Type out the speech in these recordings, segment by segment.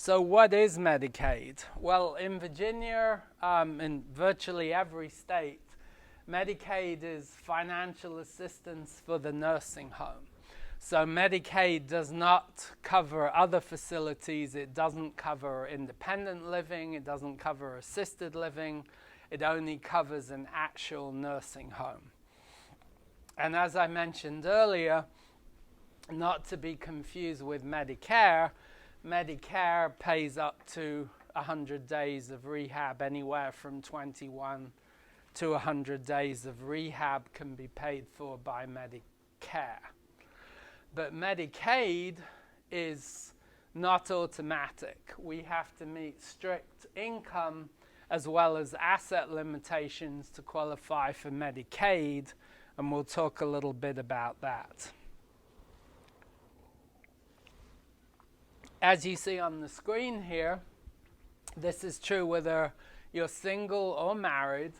So what is Medicaid? Well, in Virginia, in virtually every state, Medicaid is financial assistance for the nursing home. So Medicaid does not cover other facilities. It doesn't cover independent living. It doesn't cover assisted living. It only covers an actual nursing home. And as I mentioned earlier, not to be confused with Medicare, Medicare pays up to 100 days of rehab. Anywhere from 21 to 100 days of rehab can be paid for by Medicare. But Medicaid is not automatic. We have to meet strict income as well as asset limitations to qualify for Medicaid, and we'll talk a little bit about that. As you see on the screen here, this is true whether you're single or married.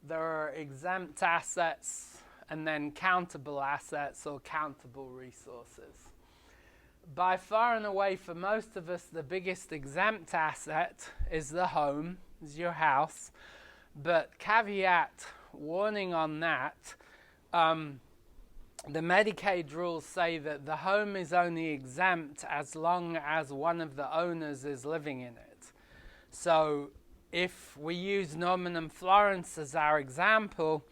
There are exempt assets and then countable assets or countable resources. By far and away for most of us, the biggest exempt asset is the home, is your house. But caveat, warning on that, the Medicaid rules say that the home is only exempt as long as one of the owners is living in it. So if we use Norman and Florence as our example,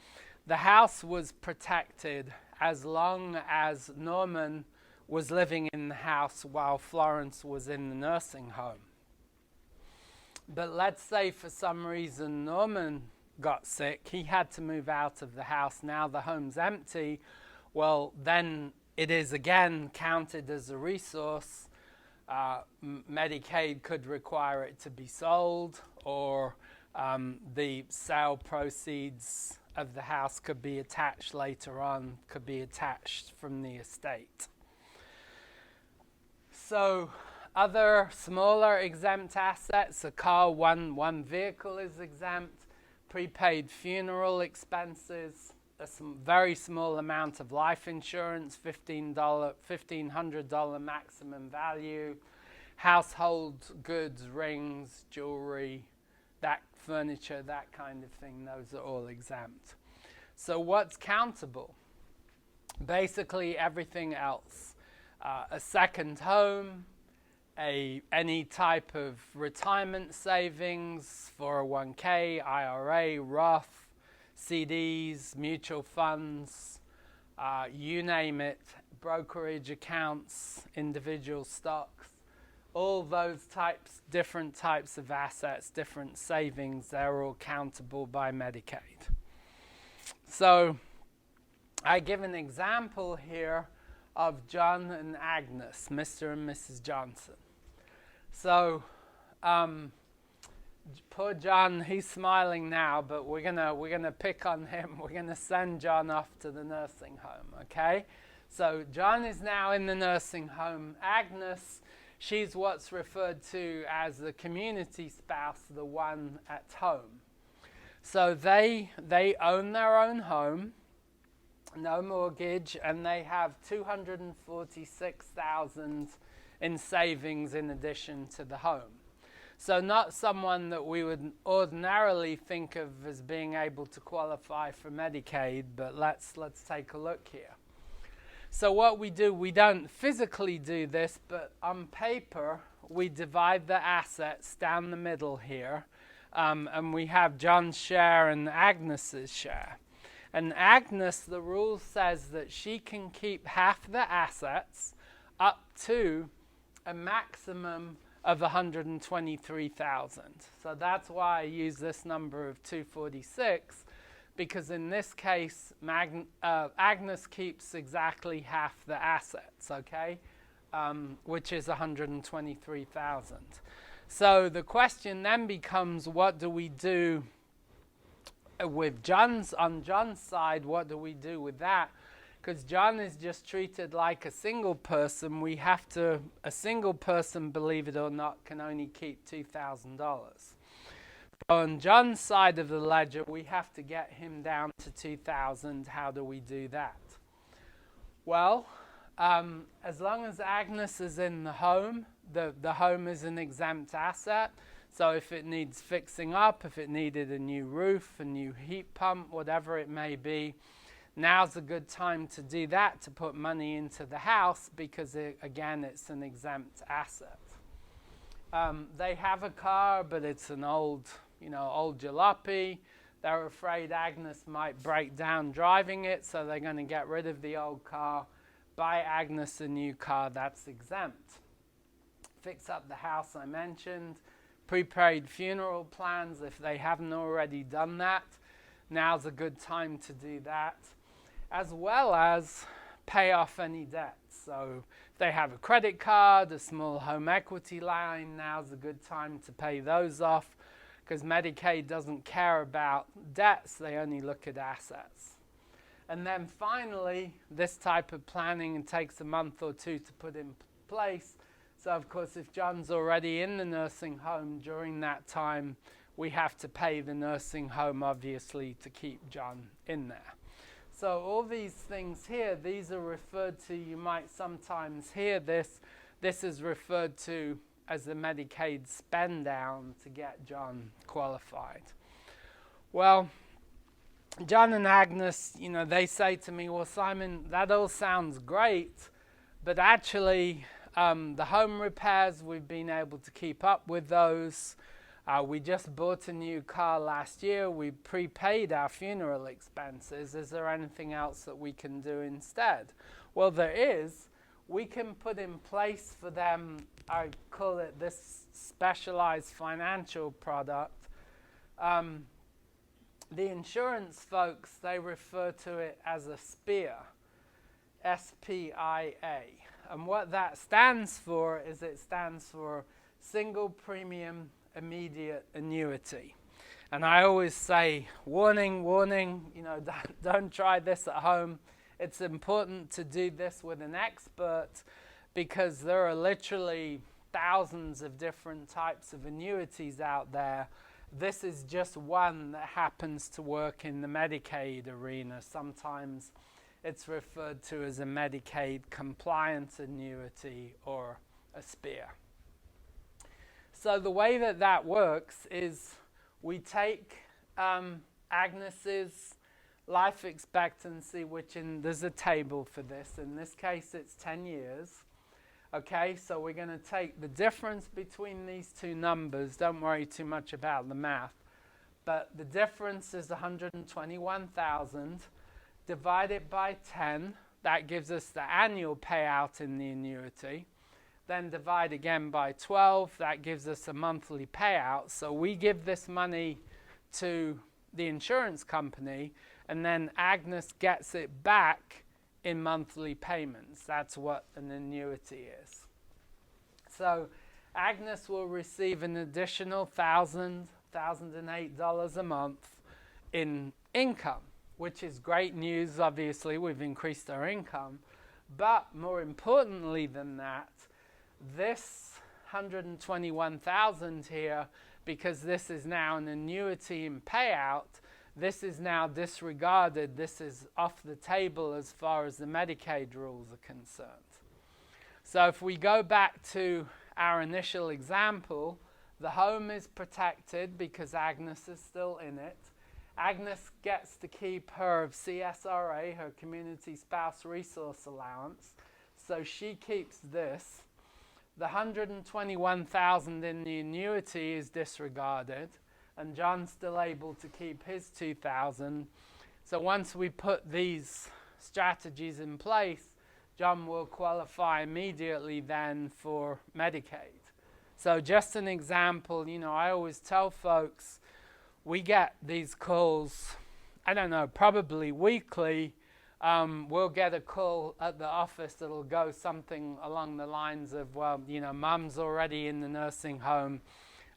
the house was protected as long as Norman was living in the house while Florence was in the nursing home. But let's say for some reason Norman got sick, he had to move out of the house, now the home's empty. Well, then it is again counted as a resource. Medicaid could require it to be sold, or the sale proceeds of the house could be attached later on, could be attached from the estate. So other smaller exempt assets, a car, one vehicle is exempt, prepaid funeral expenses, a very small amount of life insurance, $1,500 maximum value, household goods, rings, jewelry, that furniture, that kind of thing, those are all exempt. So what's countable? Basically everything else. A second home, any type of retirement savings, 401k, IRA, Roth, CDs, mutual funds, you name it, brokerage accounts, individual stocks, all those types, different types of assets, different savings, they're all countable by Medicaid. So I give an example here of John and Agnes, Mr. and Mrs. Johnson. So poor John, he's smiling now, but we're gonna pick on him. We're gonna send John off to the nursing home, okay? So John is now in the nursing home. Agnes, she's what's referred to as the community spouse, the one at home. So they own their own home, no mortgage, and they have $246,000 in savings in addition to the home. So not someone that we would ordinarily think of as being able to qualify for Medicaid, but let's take a look here. So what we do, we don't physically do this, but on paper, we divide the assets down the middle here, and we have John's share and Agnes's share. And Agnes, the rule says that she can keep half the assets up to a maximum of $123,000. So that's why I use this number of 246, because in this case, Agnes keeps exactly half the assets, okay, which is $123,000. So the question then becomes, what do we do with on John's side? What do we do with that? Because John is just treated like a single person. We have to, a single person, believe it or not, can only keep $2,000. On John's side of the ledger, we have to get him down to $2,000. How do we do that? Well, as long as Agnes is in the home, the home is an exempt asset. So if it needs fixing up, if it needed a new roof, a new heat pump, whatever it may be, now's a good time to do that, to put money into the house, because again, it's an exempt asset. They have a car, but it's an old jalopy. They're afraid Agnes might break down driving it, so they're going to get rid of the old car, buy Agnes a new car that's exempt. Fix up the house I mentioned. Prepaid funeral plans, if they haven't already done that, now's a good time to do that, as well as pay off any debts. So if they have a credit card, a small home equity line, now's a good time to pay those off, because Medicaid doesn't care about debts, they only look at assets. And then finally, this type of planning takes a month or two to put in place. So of course, if John's already in the nursing home during that time, we have to pay the nursing home, obviously, to keep John in there. So all these things here, these are referred to, you might sometimes hear this is referred to as the Medicaid spend down to get John qualified. Well, John and Agnes, they say to me, well, Simon, that all sounds great, but actually, the home repairs, we've been able to keep up with those. We just bought a new car last year. We prepaid our funeral expenses. Is there anything else that we can do instead? Well, there is. We can put in place for them, I call it this specialized financial product. The insurance folks, they refer to it as a SPIA, S-P-I-A. And what that stands for is it stands for Single Premium Immediate Annuity. And I always say, warning, warning, don't try this at home. It's important to do this with an expert, because there are literally thousands of different types of annuities out there. This is just one that happens to work in the Medicaid arena. Sometimes it's referred to as a Medicaid compliance annuity or a SPIA. So the way that works is we take Agnes's life expectancy, there's a table for this. In this case, it's 10 years. Okay, so we're going to take the difference between these two numbers. Don't worry too much about the math. But the difference is 121,000. Divide it by 10, that gives us the annual payout in the annuity. Then divide again by 12, that gives us a monthly payout. So we give this money to the insurance company, and then Agnes gets it back in monthly payments. That's what an annuity is. So Agnes will receive an additional $1,008 a month in income, which is great news. Obviously, we've increased our income. But more importantly than that, this 121,000 here, because this is now an annuity and payout, this is now disregarded. This is off the table as far as the Medicaid rules are concerned. So if we go back to our initial example, the home is protected because Agnes is still in it. Agnes gets to keep her CSRA, her Community Spouse Resource Allowance, so she keeps this. The 121,000 in the annuity is disregarded, and John's still able to keep his 2,000. So once we put these strategies in place, John will qualify immediately then for Medicaid. So just an example, I always tell folks, we get these calls, I don't know, probably weekly. We'll get a call at the office that'll go something along the lines of, well, Mum's already in the nursing home.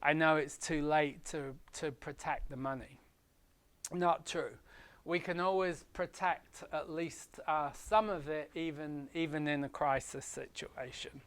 I know it's too late to protect the money. Not true. We can always protect at least some of it, even in a crisis situation.